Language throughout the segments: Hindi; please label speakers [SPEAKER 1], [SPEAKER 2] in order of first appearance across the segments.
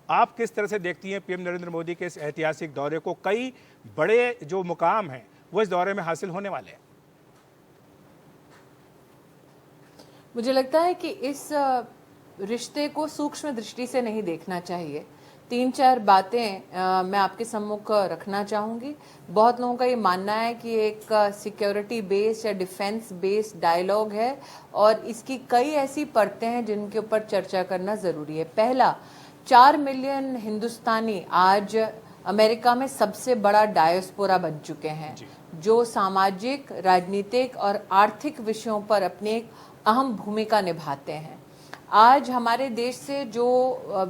[SPEAKER 1] आप किस तरह से देखती हैं पीएम नरेंद्र मोदी के इस ऐतिहासिक दौरे को? कई बड़े जो मुकाम हैं वो इस दौरे में हासिल होने वाले हैं।
[SPEAKER 2] मुझे लगता है कि इस रिश्ते को सूक्ष्म दृष्टि से नहीं देखना चाहिए। 3-4 बातें मैं आपके सम्मुख रखना चाहूंगी। बहुत लोगों का ये मानना है कि एक सिक्योरिटी बेस्ड या डिफेंस बेस्ड डायलॉग है और इसकी कई ऐसी परतें हैं जिनके ऊपर चर्चा करना जरूरी है। पहला, 4 मिलियन हिंदुस्तानी आज अमेरिका में सबसे बड़ा डायस्पोरा बन चुके हैं, जो सामाजिक, राजनीतिक और आर्थिक विषयों पर अपनी एक अहम भूमिका निभाते हैं। आज हमारे देश से जो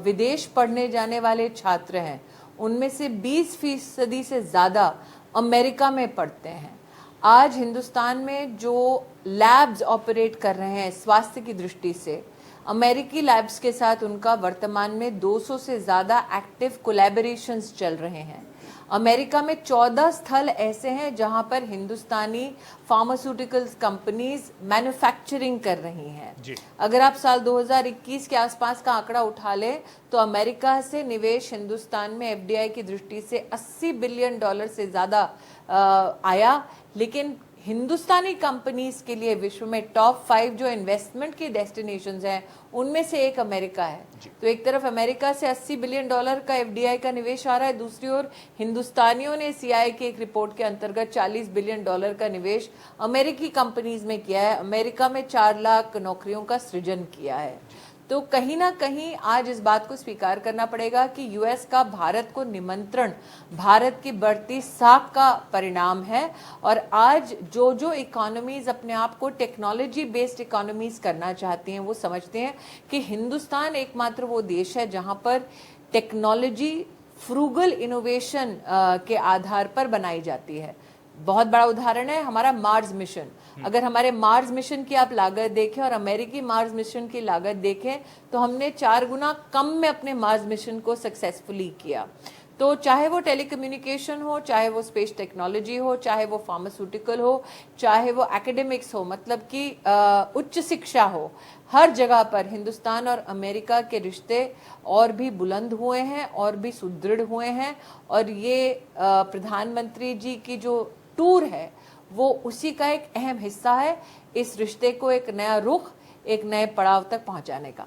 [SPEAKER 2] विदेश पढ़ने जाने वाले छात्र हैं, उनमें से 20% से ज्यादा अमेरिका में पढ़ते हैं। आज हिंदुस्तान में जो लैब्स ऑपरेट कर रहे हैं स्वास्थ्य की दृष्टि से, अमेरिकी लैब्स के साथ उनका वर्तमान में 200 से ज्यादा एक्टिव कोलैबोरेशंस चल रहे हैं। अमेरिका में 14 स्थल ऐसे हैं जहां पर हिंदुस्तानी फार्मास्यूटिकल्स कंपनीज मैन्युफैक्चरिंग कर रही हैं। अगर आप साल 2021 के आसपास का आंकड़ा उठा लें तो अमेरिका से निवेश हिंदुस्तान में एफडीआई की दृष्टि से $80 बिलियन से ज्यादा आया। लेकिन हिंदुस्तानी कंपनीज के लिए विश्व में टॉप 5 जो इन्वेस्टमेंट की डेस्टिनेशंस हैं, उनमें से एक अमेरिका है। तो एक तरफ अमेरिका से $80 बिलियन का एफडीआई का निवेश आ रहा है, दूसरी ओर हिंदुस्तानियों ने सीआईए की एक रिपोर्ट के अंतर्गत $40 बिलियन का निवेश अमेरिकी कंपनीज में किया है। अमेरिका में 4 लाख नौकरियों का सृजन किया है। तो कहीं ना कहीं आज इस बात को स्वीकार करना पड़ेगा कि यूएस का भारत को निमंत्रण भारत की बढ़ती साख का परिणाम है। और आज जो जो इकोनॉमीज अपने आप को टेक्नोलॉजी बेस्ड इकोनॉमीज करना चाहती हैं, वो समझते हैं कि हिंदुस्तान एकमात्र वो देश है जहां पर टेक्नोलॉजी फ्रूगल इनोवेशन के आधार पर बनाई जाती है। बहुत बड़ा उदाहरण है हमारा मार्स मिशन। अगर हमारे मार्स मिशन की आप लागत देखें और अमेरिकी मार्स मिशन की लागत देखें तो हमने 4 गुना कम में अपने मार्स मिशन को सक्सेसफुली किया। तो चाहे वो टेलीकम्युनिकेशन हो, चाहे वो स्पेस टेक्नोलॉजी हो, चाहे वो फार्मास्यूटिकल हो, चाहे वो एकेडमिक्स हो, मतलब कि उच्च शिक्षा हो, हर जगह पर हिंदुस्तान और अमेरिका के रिश्ते और भी बुलंद हुए हैं और भी सुदृढ़ हुए हैं। और ये प्रधानमंत्री जी की जो टूर है वो उसी का एक अहम हिस्सा है, इस रिश्ते को एक नया रुख, एक नए पड़ाव तक पहुंचाने का।